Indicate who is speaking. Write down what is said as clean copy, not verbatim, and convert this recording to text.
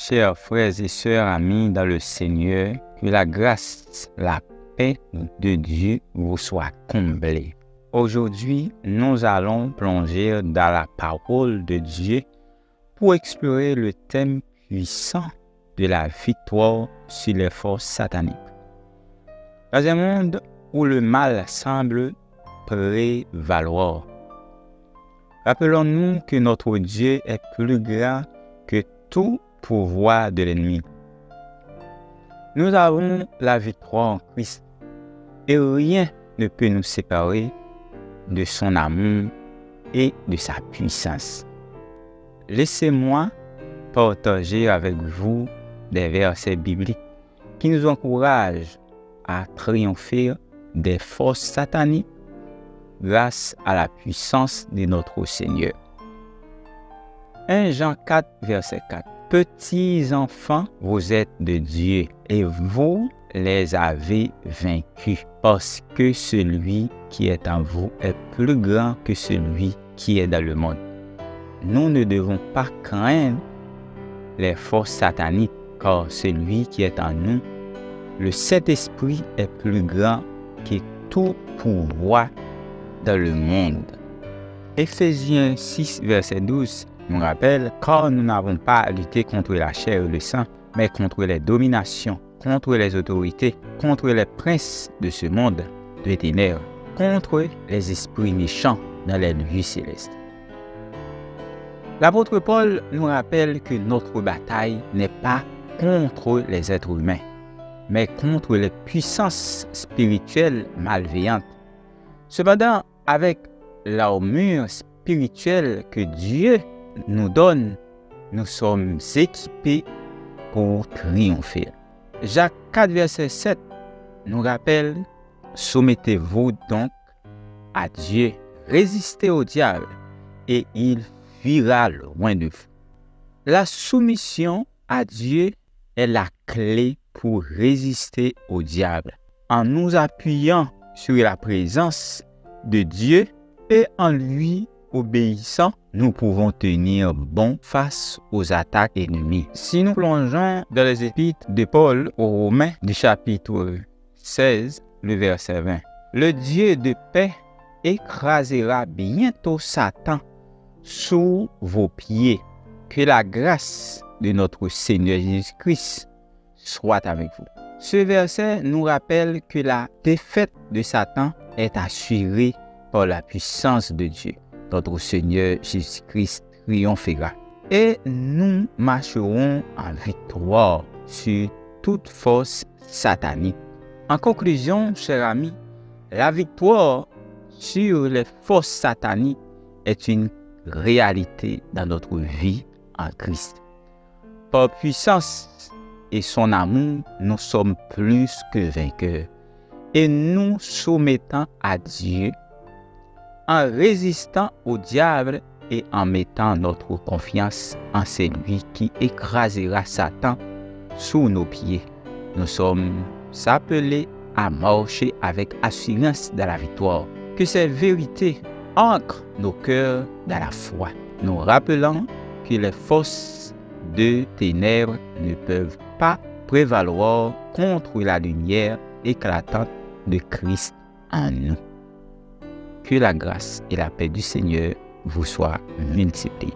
Speaker 1: Chers frères et sœurs amis dans le Seigneur, que la grâce, la paix de Dieu vous soit comblée. Aujourd'hui, nous allons plonger dans la parole de Dieu pour explorer le thème puissant de la victoire sur les forces sataniques. Dans un monde où le mal semble prévaloir, rappelons-nous que notre Dieu est plus grand que tout pouvoir de l'ennemi. Nous avons la victoire en Christ et rien ne peut nous séparer de son amour et de sa puissance. Laissez-moi partager avec vous des versets bibliques qui nous encouragent à triompher des forces sataniques grâce à la puissance de notre Seigneur. 1 Jean 4, verset 4. Petits enfants, vous êtes de Dieu et vous les avez vaincus parce que celui qui est en vous est plus grand que celui qui est dans le monde. Nous ne devons pas craindre les forces sataniques car celui qui est en nous, le Saint-Esprit, est plus grand que tout pouvoir dans le monde. Éphésiens 6, verset 12 nous rappelle, car nous n'avons pas à lutter contre la chair et le sang, mais contre les dominations, contre les autorités, contre les princes de ce monde de ténèbres, contre les esprits méchants dans les lieux célestes. L'apôtre Paul nous rappelle que notre bataille n'est pas contre les êtres humains, mais contre les puissances spirituelles malveillantes. Cependant, avec l'armure spirituelle que Dieu nous donne, nous sommes équipés pour triompher. Jacques 4, verset 7 nous rappelle, soumettez-vous donc à Dieu, résistez au diable et il fuira loin de vous. La soumission à Dieu est la clé pour résister au diable. En nous appuyant sur la présence de Dieu et en lui obéissant, nous pouvons tenir bon face aux attaques ennemies. Si nous plongeons dans les épîtres de Paul aux Romains du chapitre 16, le verset 20, le Dieu de paix écrasera bientôt Satan sous vos pieds. Que la grâce de notre Seigneur Jésus-Christ soit avec vous. Ce verset nous rappelle que la défaite de Satan est assurée par la puissance de Dieu. Notre Seigneur Jésus-Christ triomphera. Et nous marcherons en victoire sur toute force satanique. En conclusion, chers amis, la victoire sur les forces sataniques est une réalité dans notre vie en Christ. Par puissance et son amour, nous sommes plus que vainqueurs. Et nous soumettons à Dieu en résistant au diable et en mettant notre confiance en celui qui écrasera Satan sous nos pieds. Nous sommes appelés à marcher avec assurance dans la victoire. Que ces vérités ancrent nos cœurs dans la foi, nous rappelant que les forces de ténèbres ne peuvent pas prévaloir contre la lumière éclatante de Christ en nous. Que la grâce et la paix du Seigneur vous soient multipliées.